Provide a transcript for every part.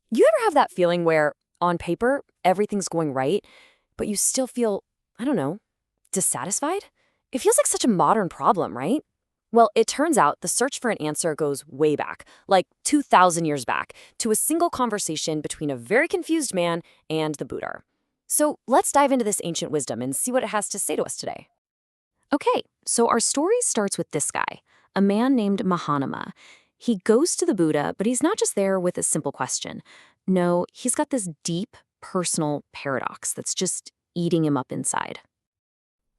You ever have that feeling where, on paper, everything's going right, but you still feel, I don't know, dissatisfied? It feels like such a modern problem, right? Well, it turns out the search for an answer goes way back, like 2,000 years back, to a single conversation between a very confused man and the Buddha. So let's dive into this ancient wisdom and see what it has to say to us today. Okay, so our story starts with this guy, a man named Mahanama. He goes to the Buddha, but he's not just there with a simple question. No, he's got this deep, personal paradox that's just eating him up inside.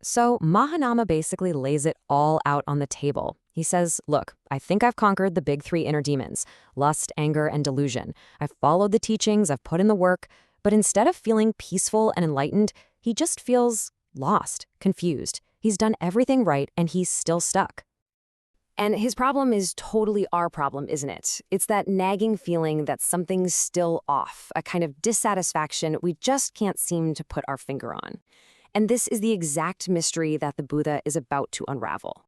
So Mahanama basically lays it all out on the table. He says, look, I think I've conquered the big three inner demons, lust, anger, and delusion. I've followed the teachings, I've put in the work, but instead of feeling peaceful and enlightened, he just feels lost, confused. He's done everything right, and he's still stuck. And his problem is totally our problem, isn't it? It's that nagging feeling that something's still off, a kind of dissatisfaction we just can't seem to put our finger on. And this is the exact mystery that the Buddha is about to unravel.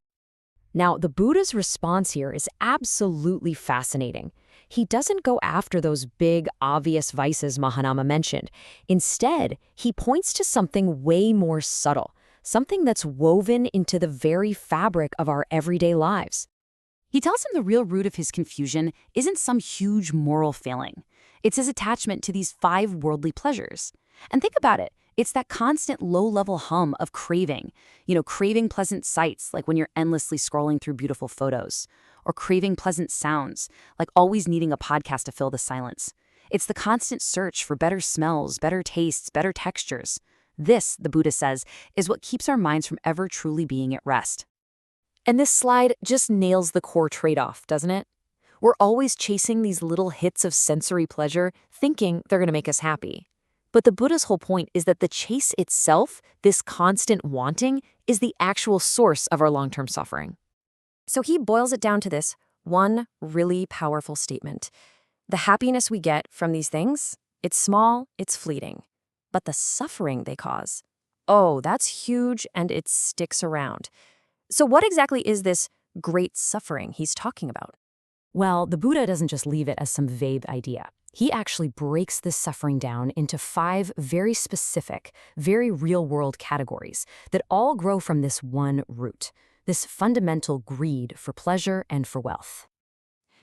Now, the Buddha's response here is absolutely fascinating. He doesn't go after those big, obvious vices Mahanama mentioned. Instead, he points to something way more subtle, something that's woven into the very fabric of our everyday lives. He tells him the real root of his confusion isn't some huge moral failing. It's his attachment to these 5 worldly pleasures. And think about it. It's that constant low-level hum of craving. Craving pleasant sights, like when you're endlessly scrolling through beautiful photos. Or craving pleasant sounds, like always needing a podcast to fill the silence. It's the constant search for better smells, better tastes, better textures. This, the Buddha says, is what keeps our minds from ever truly being at rest. And this slide just nails the core trade-off, doesn't it? We're always chasing these little hits of sensory pleasure, thinking they're going to make us happy. But the Buddha's whole point is that the chase itself, this constant wanting, is the actual source of our long-term suffering. So he boils it down to this one really powerful statement. The happiness we get from these things, it's small, it's fleeting. But the suffering they cause, oh, that's huge and it sticks around. So what exactly is this great suffering he's talking about? Well, the Buddha doesn't just leave it as some vague idea. He actually breaks this suffering down into 5 very specific, very real-world categories that all grow from this one root, this fundamental greed for pleasure and for wealth.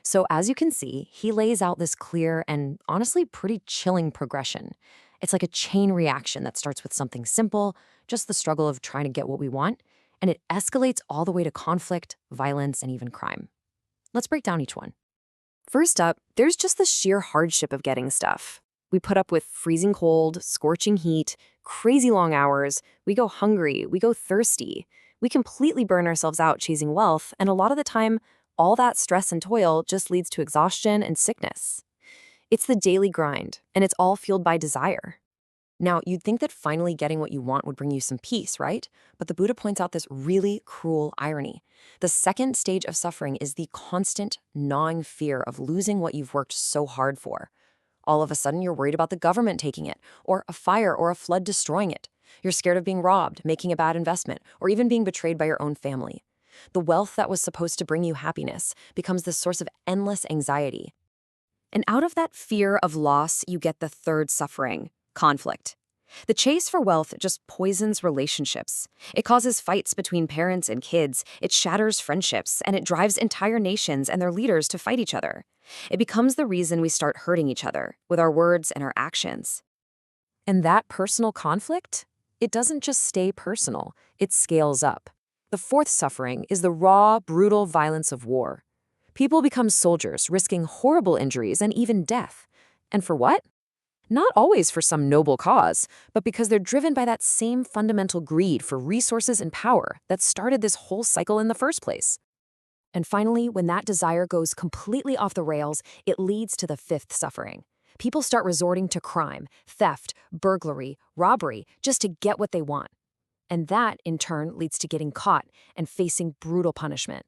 So as you can see, he lays out this clear and honestly pretty chilling progression. It's like a chain reaction that starts with something simple, just the struggle of trying to get what we want, and it escalates all the way to conflict, violence, and even crime. Let's break down each one. First up, there's just the sheer hardship of getting stuff. We put up with freezing cold, scorching heat, crazy long hours, we go hungry, we go thirsty. We completely burn ourselves out chasing wealth, and a lot of the time, all that stress and toil just leads to exhaustion and sickness. It's the daily grind, and it's all fueled by desire. Now, you'd think that finally getting what you want would bring you some peace, right? But the Buddha points out this really cruel irony. The second stage of suffering is the constant, gnawing fear of losing what you've worked so hard for. All of a sudden, you're worried about the government taking it, or a fire or a flood destroying it. You're scared of being robbed, making a bad investment, or even being betrayed by your own family. The wealth that was supposed to bring you happiness becomes this source of endless anxiety. And out of that fear of loss, you get the third suffering, conflict. The chase for wealth just poisons relationships. It causes fights between parents and kids, it shatters friendships, and it drives entire nations and their leaders to fight each other. It becomes the reason we start hurting each other with our words and our actions. And that personal conflict, it doesn't just stay personal, it scales up. The fourth suffering is the raw, brutal violence of war. People become soldiers, risking horrible injuries and even death. And for what? Not always for some noble cause, but because they're driven by that same fundamental greed for resources and power that started this whole cycle in the first place. And finally, when that desire goes completely off the rails, it leads to the fifth suffering. People start resorting to crime, theft, burglary, robbery, just to get what they want. And that, in turn, leads to getting caught and facing brutal punishment.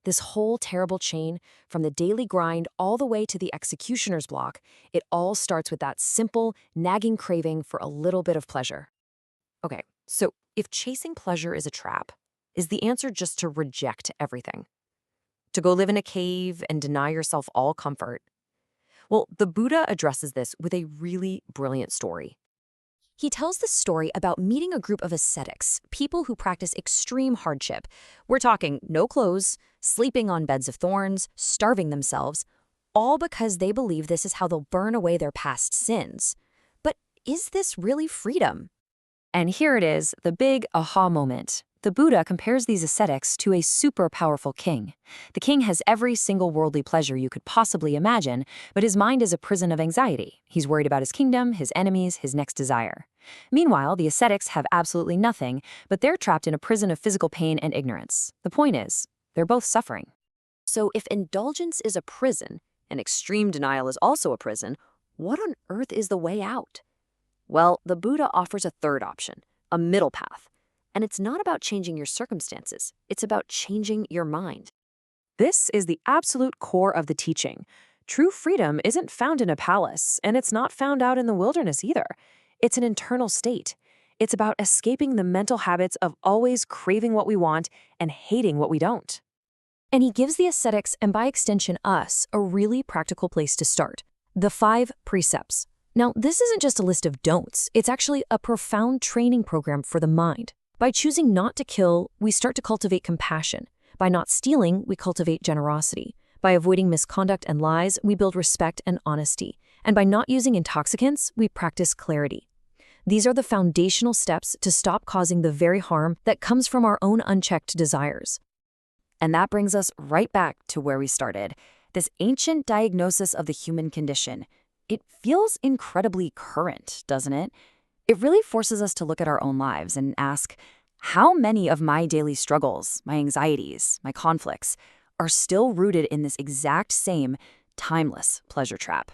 This whole terrible chain, from the daily grind all the way to the executioner's block, it all starts with that simple, nagging craving for a little bit of pleasure. Okay, so if chasing pleasure is a trap, is the answer just to reject everything? To go live in a cave and deny yourself all comfort? Well, the Buddha addresses this with a really brilliant story. He tells the story about meeting a group of ascetics, people who practice extreme hardship. We're talking no clothes, sleeping on beds of thorns, starving themselves, all because they believe this is how they'll burn away their past sins. But is this really freedom? And here it is, the big aha moment. The Buddha compares these ascetics to a super powerful king. The king has every single worldly pleasure you could possibly imagine, but his mind is a prison of anxiety. He's worried about his kingdom, his enemies, his next desire. Meanwhile, the ascetics have absolutely nothing, but they're trapped in a prison of physical pain and ignorance. The point is, they're both suffering. So if indulgence is a prison, and extreme denial is also a prison, what on earth is the way out? Well, the Buddha offers a third option, a middle path. And it's not about changing your circumstances, it's about changing your mind. This is the absolute core of the teaching. True freedom isn't found in a palace, and it's not found out in the wilderness either. It's an internal state. It's about escaping the mental habits of always craving what we want and hating what we don't. And he gives the ascetics, and by extension us, a really practical place to start. The 5 precepts. Now, this isn't just a list of don'ts, it's actually a profound training program for the mind. By choosing not to kill, we start to cultivate compassion. By not stealing, we cultivate generosity. By avoiding misconduct and lies, we build respect and honesty. And by not using intoxicants, we practice clarity. These are the foundational steps to stop causing the very harm that comes from our own unchecked desires. And that brings us right back to where we started. This ancient diagnosis of the human condition. It feels incredibly current, doesn't it? It really forces us to look at our own lives and ask, how many of my daily struggles, my anxieties, my conflicts, are still rooted in this exact same timeless pleasure trap?